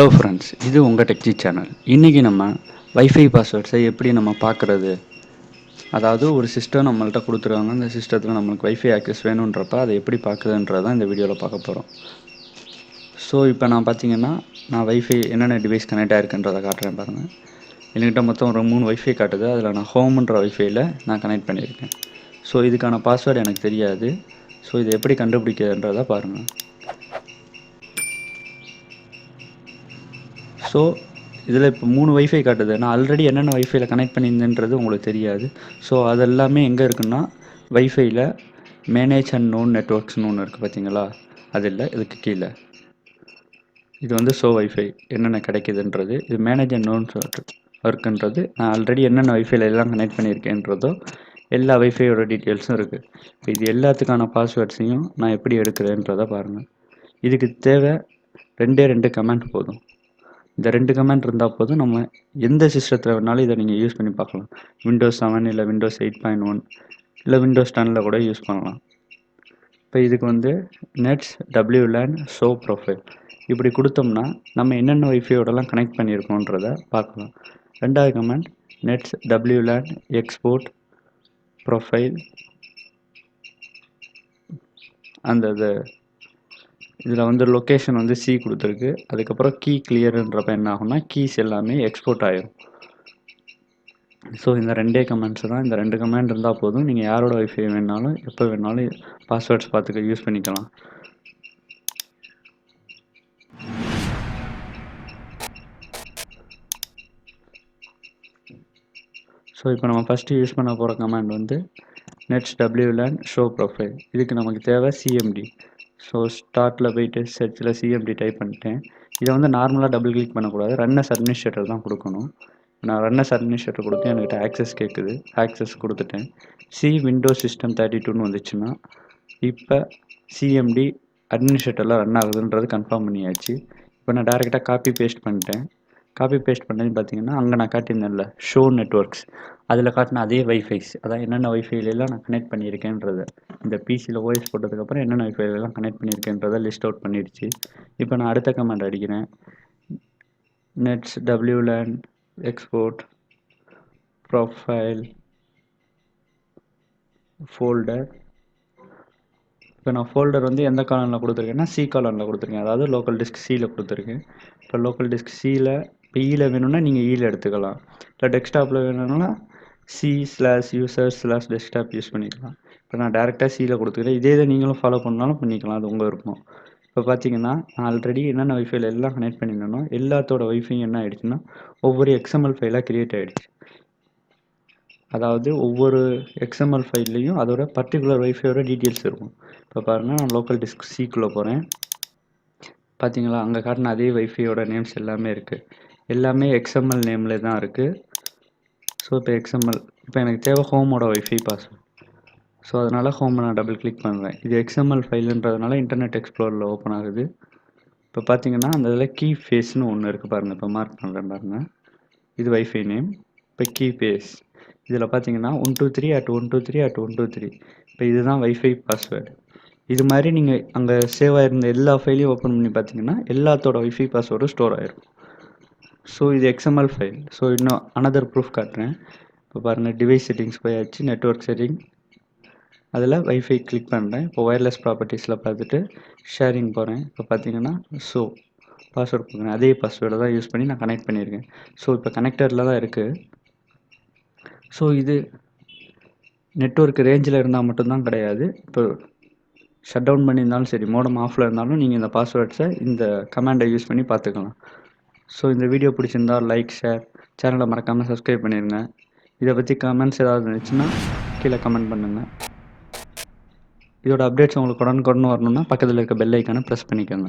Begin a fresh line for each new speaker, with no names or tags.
Hello friends, இது உங்கள் டெக்ஜி channel. இன்றைக்கி நம்ம வைஃபை பாஸ்வேர்ட்ஸை எப்படி நம்ம பார்க்குறது, அதாவது ஒரு சிஸ்டம் நம்மள்கிட்ட கொடுத்துருவாங்க. அந்த சிஸ்டத்தில் நம்மளுக்கு வைஃபை ஆக்சஸ் வேணுன்றப்ப அதை எப்படி பார்க்குறதுன்றது தான் இந்த வீடியோவில் பார்க்க போகிறோம். ஸோ இப்போ நான் பார்த்தீங்கன்னா வைஃபை என்னென்ன டிவைஸ் கனெக்ட் ஆகிருக்குன்றதை காட்டுறேன் பாருங்கள். என்கிட்ட மொத்தம் ஒரு 3 வைஃபை காட்டுது. அதில் நான் ஹோம்ன்ற வைஃபையில் நான் கனெக்ட் பண்ணியிருக்கேன். ஸோ இதுக்கான பாஸ்வேர்டு எனக்கு தெரியாது. ஸோ இதை எப்படி கண்டுபிடிக்கிறதுன்றதை பாருங்கள். ஸோ இதில் இப்போ 3 வைஃபை காட்டுது. நான் ஆல்ரெடி என்னென்ன வைஃபையில் கனெக்ட் பண்ணியிருந்தேன்றது உங்களுக்கு தெரியாது. ஸோ அதெல்லாமே எங்கே இருக்குன்னா வைஃபையில் மேனேஜ் அண்ட் நோன் நெட்ஒர்க்ஸ்னு ஒன்று இருக்குது பார்த்தீங்களா, அது இல்லை, இதுக்கு கீழே இது வந்து ஸோ வைஃபை என்னென்ன கிடைக்குதுன்றது. இது மேனேஜ் அண்ட் நோன் ஒர்க்குன்றது நான் ஆல்ரெடி என்னென்ன வைஃபைல எல்லாம் கனெக்ட் பண்ணியிருக்கேன்றதோ எல்லா வைஃபையோட டீட்டெயில்ஸும் இருக்குது. இப்போ இது எல்லாத்துக்கான பாஸ்வேர்ட்ஸையும் நான் எப்படி எடுக்கிறேன்றதை பாருங்கள். இதுக்கு தேவை 2 கமெண்ட் போதும். இந்த 2 கமெண்ட் இருந்தால் போதும். நம்ம எந்த சிஸ்டத்தில் வேணாலும் இதை நீங்கள் யூஸ் பண்ணி பார்க்கலாம். விண்டோஸ் 7 இல்லை விண்டோஸ் 8.1 இல்லை விண்டோஸ் 10 கூட யூஸ் பண்ணலாம். இப்போ இதுக்கு வந்து நெட்ஸ் WLAN ஷோ ப்ரொஃபைல் இப்படி கொடுத்தோம்னா நம்ம என்னென்ன வைஃபையோடலாம் கனெக்ட் பண்ணியிருக்கோன்றதை பார்க்கலாம். 2வது comment nets WLAN export profile. அந்த இதில் வந்து லொக்கேஷன் வந்து C கொடுத்துருக்கு. அதுக்கப்புறம் கீ கிளியருன்றப்ப என்ன ஆகும்னா கீஸ் எல்லாமே எக்ஸ்போர்ட் ஆகிடும். ஸோ இந்த 2 கமெண்ட்ஸ் தான். இந்த 2 கமெண்ட் இருந்தால் போதும். நீங்கள் யாரோட வைஃபை வேணாலும் எப்போ வேணாலும் பாஸ்வேர்ட்ஸ் பார்த்துக்க யூஸ் பண்ணிக்கலாம். ஸோ இப்போ நம்ம ஃபஸ்ட்டு யூஸ் பண்ண போகிற கமெண்ட் வந்து நெட்ஸ் WLAN ஷோ ப்ரொஃபைல். இதுக்கு நமக்கு தேவை CMD. ஸோ ஸ்டார்ட்டில் போயிட்டு சர்ச்சில் CMD டைப் பண்ணிட்டேன். இதை வந்து நார்மலாக டபுள் கிளிக் பண்ணக்கூடாது, ரன்னஸ் அட்மினிஸ்ட்ரேட்டர் தான் கொடுக்கணும். நான் ரன்னஸ் அட்மினிஸ்ட்ரேட்டர் கொடுத்து என்கிட்ட ஆக்சஸ் கேட்குது. ஆக்சஸ் கொடுத்துட்டேன். விண்டோஸ் சிஸ்டம் 32ன்னு வந்துச்சுன்னா இப்போ CMD அட்மினிஸ்ட்ரேட்டரில் ரன் ஆகுதுன்றது கன்ஃபார்ம் பண்ணியாச்சு. இப்போ நான் டேரெக்டாக காப்பி பேஸ்ட் பண்ணிட்டேன். காப்பி பேஸ்ட் பண்ணேன்னு பார்த்தீங்கன்னா அங்கே நான் காட்டியிருந்தேன்ல ஷோ நெட்ஒர்க்ஸ், அதில் காட்டின அதே வைஃபைஸ், அதான் என்னென்ன வைஃபைலாம் நான் கனெக்ட் பண்ணியிருக்கேன்றதை இந்த பிசியில் ஓஎஸ் போட்டதுக்கப்புறம் என்னென்ன வைஃபைலாம் கனெக்ட் பண்ணியிருக்கேன்றதை லிஸ்ட் அவுட் பண்ணிடுச்சு. இப்போ நான் அடுத்த கமெண்ட் அடிக்கிறேன். Nets WLAN export profile folder. இப்போ நான் ஃபோல்டர் வந்து எந்த காலனில் கொடுத்துருக்கேன்னா C காலனில் கொடுத்துருக்கேன். அதாவது லோக்கல் டிஸ்க் Cயில் கொடுத்துருக்கேன். இப்போ லோக்கல் டிஸ்க் Cயில் இப்போ ஈல வேணும்னா நீங்கள் ஈல எடுத்துக்கலாம். இல்லை டெஸ்க்டாப்பில் வேணும்னா C/users/desktop யூஸ் பண்ணிக்கலாம். இப்போ நான் டேரெக்டாக Cயில் கொடுத்துக்கிறேன். இதே இதை நீங்களும் ஃபாலோ பண்ணாலும் பண்ணிக்கலாம், அது உங்கள் விருப்பம். இப்போ பார்த்தீங்கன்னா நான் ஆல்ரெடி என்னென்ன வைஃபைல எல்லாம் கனெக்ட் பண்ணியிருந்தேனோ எல்லாத்தோட வைஃபையும் என்ன ஆகிடுச்சுன்னா ஒவ்வொரு XML ஃபைலாக க்ரியேட் ஆகிடுச்சு. அதாவது ஒவ்வொரு XML ஃபைல்லையும் அதோட பர்டிகுலர் வைஃபையோட டீட்டெயில்ஸ் இருக்கும். இப்போ பாருங்கள், நான் லோக்கல் டிஸ்க் Cக்குள்ளே போகிறேன். பார்த்தீங்களா, அங்கே காட்டின அதே வைஃபையோட நேம்ஸ் எல்லாமே இருக்குது. எல்லாமே XML நேமில் தான் இருக்குது. ஸோ இப்போ XML இப்போ எனக்கு தேவை ஹோமோட வைஃபை பாஸ்வேர்ட். ஸோ அதனால் ஹோமை நான் டபுள் கிளிக் பண்ணுறேன். இது XML ஃபைலுன்றதுனால இன்டர்நெட் எக்ஸ்ப்ளோரில் ஓப்பன் ஆகுது. இப்போ பார்த்தீங்கன்னா அந்த இதில் கீ ஃபேஸ்னு ஒன்று இருக்குது பாருங்கள். இப்போ மார்க் பண்ணுறேன் பாருங்கள், இது வைஃபை நேம். இப்போ கீ ஃபேஸ் இதில் பார்த்தீங்கன்னா 123.123.123. இப்போ இதுதான் வைஃபை பாஸ்வேர்டு. இது மாதிரி நீங்கள் அங்கே சேவ் ஆகிருந்த எல்லா ஃபைலையும் ஓப்பன் பண்ணி பார்த்தீங்கன்னா எல்லாத்தோட வைஃபை பாஸ்வேர்டும் ஸ்டோர் ஆகிருக்கும். ஸோ இது XML ஃபைல். ஸோ இன்னும் அனதர் ப்ரூஃப் காட்டுறேன். இப்போ பாருங்கள், டிவைஸ் செட்டிங்ஸ் போயாச்சு, நெட்ஒர்க் செட்டிங், அதில் வைஃபை கிளிக் பண்ணுறேன். இப்போ ஒயர்லெஸ் ப்ராப்பர்ட்டிஸில் பார்த்துட்டு ஷேரிங் போகிறேன். இப்போ பார்த்தீங்கன்னா ஸோ பாஸ்வேர்டு கொடுக்குறேன். அதே பாஸ்வேர்டை தான் யூஸ் பண்ணி நான் கனெக்ட் பண்ணியிருக்கேன். ஸோ இப்போ கனெக்டரில் தான் இருக்குது. ஸோ இது நெட்ஒர்க் ரேஞ்சில் இருந்தால் மட்டும்தான் கிடையாது. இப்போ ஷட் டவுன் பண்ணியிருந்தாலும் சரி, மோடம் ஆஃபில் இருந்தாலும் நீங்கள் இந்த பாஸ்வேர்ட்ஸை இந்த கமாண்டை யூஸ் பண்ணி பார்த்துக்கலாம். ஸோ இந்த வீடியோ பிடிச்சிருந்தால் லைக், ஷேர், சேனலை மறக்காமல் சப்ஸ்கிரைப் பண்ணிடுங்க. இதை பற்றி கமெண்ட்ஸ் ஏதாவது இருந்துச்சுன்னா கீழே கமெண்ட் பண்ணுங்கள். இதோட அப்டேட்ஸ் உங்களுக்கு உடனுக்குடன் வரணும்னா பக்கத்தில் இருக்க பெல் ஐக்கானை ப்ரெஸ் பண்ணிக்கோங்க.